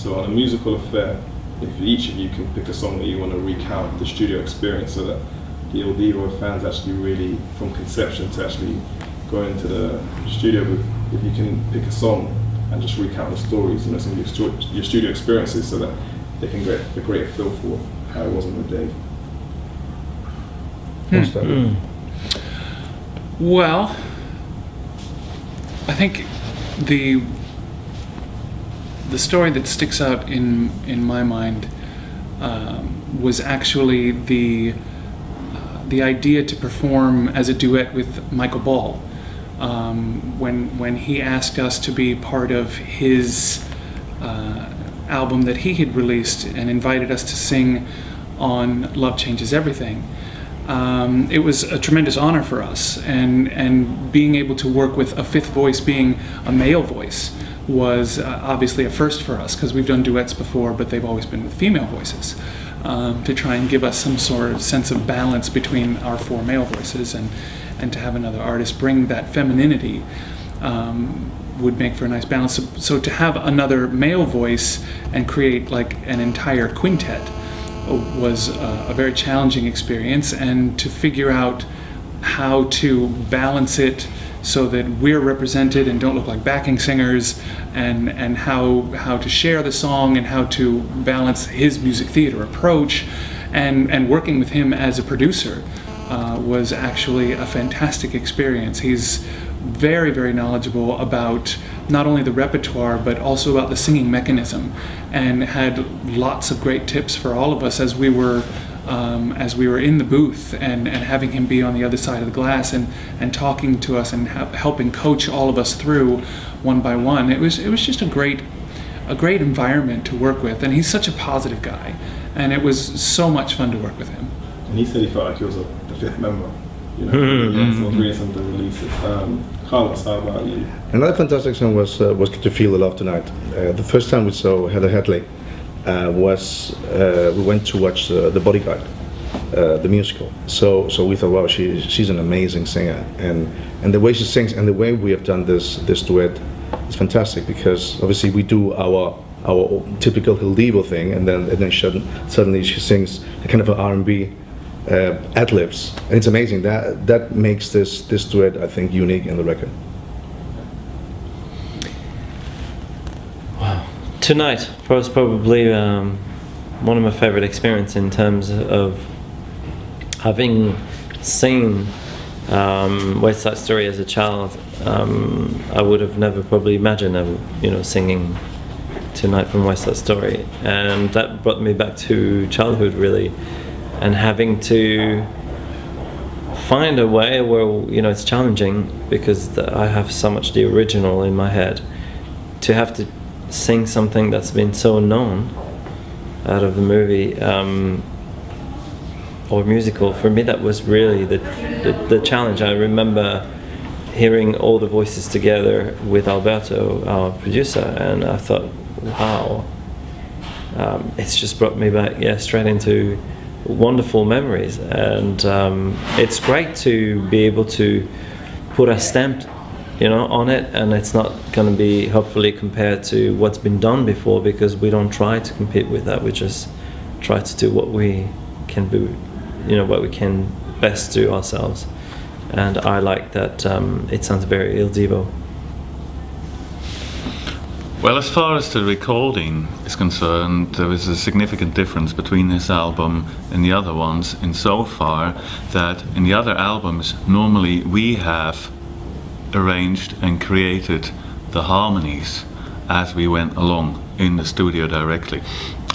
So on a musical affair, if each of you can pick a song that you want to recount the studio experience, so that the Il Divo fans actually really, from conception to actually go into the studio with, if you can pick a song and just recount the stories, you know, some of your studio experiences, so that they can get a great feel for how it was on the day. Well, I think the story that sticks out in my mind was actually the idea to perform as a duet with Michael Ball. When he asked us to be part of his album that he had released and invited us to sing on Love Changes Everything. It was a tremendous honor for us, and being able to work with a fifth voice being a male voice was obviously a first for us, because we've done duets before, but they've always been with female voices, to try and give us some sort of sense of balance between our four male voices, and to have another artist bring that femininity would make for a nice balance. So to have another male voice and create like an entire quintet was a very challenging experience, and to figure out how to balance it so that we're represented and don't look like backing singers, and how to share the song, and how to balance his music theater approach, and working with him as a producer was actually a fantastic experience. He's very, very knowledgeable about not only the repertoire but also about the singing mechanism, and had lots of great tips for all of us as we were in the booth, and having him be on the other side of the glass and talking to us and helping coach all of us through one by one. It was just a great environment to work with, and he's such a positive guy, and it was so much fun to work with him. And he said he felt like he was the fifth member. You know, reading some of the releases. Carlos, how about you? Another fantastic song was "To Feel the Love Tonight." The first time we saw Heather Headley was we went to watch The Bodyguard, the musical. So we thought, wow, she's an amazing singer, and the way she sings and the way we have done this duet is fantastic, because obviously we do our typical Il Divo thing, and then suddenly she sings a kind of an R&B ad-libs, and it's amazing. That makes this duet, I think, unique in the record. Wow. Tonight was probably one of my favorite experiences in terms of having seen West Side Story as a child. I would have never probably imagined singing Tonight from West Side Story, and that brought me back to childhood, really. And having to find a way where, it's challenging, because I have so much the original in my head, to have to sing something that's been so known out of the movie or musical. For me, that was really the challenge. I remember hearing all the voices together with Alberto, our producer, and I thought, wow, it's just brought me back, straight into wonderful memories, and it's great to be able to put a stamp, on it, and it's not going to be hopefully compared to what's been done before, because we don't try to compete with that. We just try to do what we can do, what we can best do ourselves, and I like that. It sounds very Il Divo. Well, as far as the recording is concerned, there is a significant difference between this album and the other ones, insofar that in the other albums, normally we have arranged and created the harmonies as we went along in the studio directly.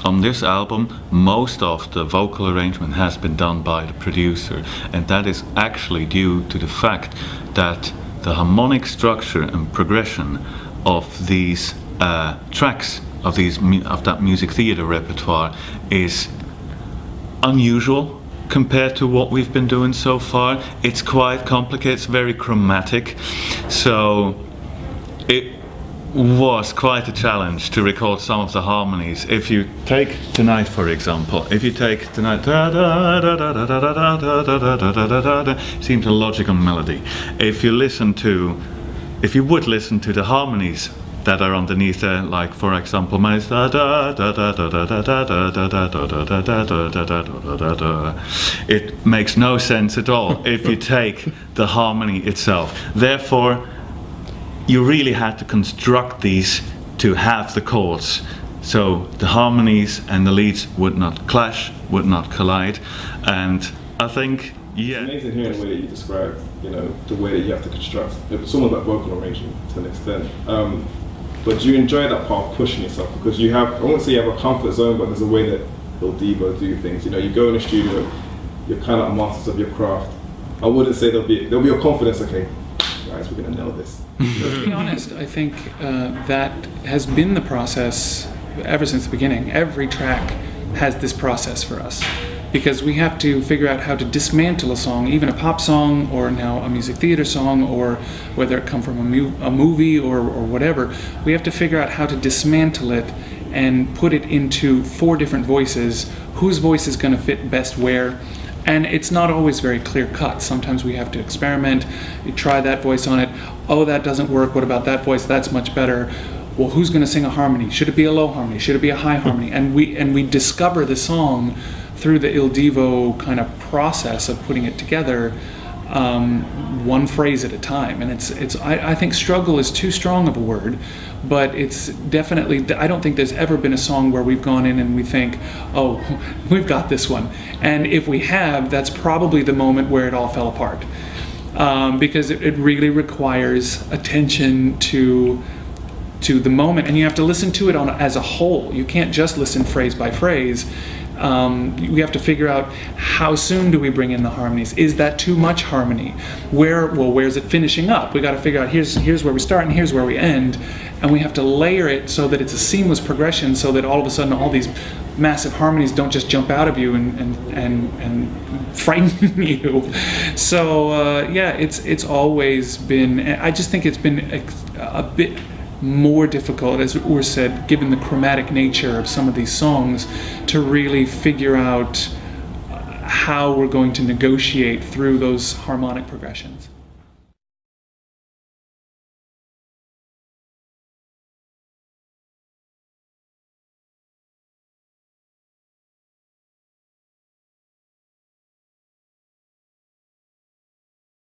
On this album, most of the vocal arrangement has been done by the producer, and that is actually due to the fact that the harmonic structure and progression of these tracks of that music theater repertoire is unusual compared to what we've been doing so far. It's quite complicated, it's very chromatic, so it was quite a challenge to record some of the harmonies. If you take Tonight, for example, if you take Tonight, seems a logical melody. If you would listen to the harmonies that are underneath there, like for example, my da da da da da da da da da da da da da da da da da. It makes no sense at all if you take the harmony itself. Therefore, you really had to construct these to have the chords, so the harmonies and the leads would not clash, would not collide, and I think. Yeah. It's amazing hearing the way that you describe, the way that you have to construct. It's almost like vocal arrangement to an extent. But do you enjoy that part of pushing yourself? Because you have, I won't say you have a comfort zone, but there's a way that Il Divo do things. You go in the studio, you're kind of masters of your craft. I wouldn't say there'll be a confidence. Okay, guys, we're gonna nail this. To be honest, I think that has been the process ever since the beginning. Every track has this process for us, because we have to figure out how to dismantle a song, even a pop song or now a music theater song, or whether it come from a movie or whatever. We have to figure out how to dismantle it and put it into 4 different voices, whose voice is going to fit best where. And it's not always very clear cut. Sometimes we have to experiment, you try that voice on it, oh, that doesn't work, what about that voice, that's much better. Well, who's going to sing a harmony? Should it be a low harmony? Should it be a high harmony? And we discover the song through the Il Divo kind of process of putting it together, one phrase at a time. And I think struggle is too strong of a word, but it's definitely, I don't think there's ever been a song where we've gone in and we think, oh, we've got this one. And if we have, that's probably the moment where it all fell apart. Because it really requires attention to the moment, and you have to listen to it as a whole. You can't just listen phrase by phrase. We have to figure out how soon do we bring in the harmonies. Is that too much harmony? Where's it finishing up? We got to figure out here's where we start and here's where we end, and we have to layer it so that it's a seamless progression, so that all of a sudden all these massive harmonies don't just jump out of you and frighten you. So it's always been. I just think it's been a bit more difficult, as Ur said, given the chromatic nature of some of these songs, to really figure out how we're going to negotiate through those harmonic progressions.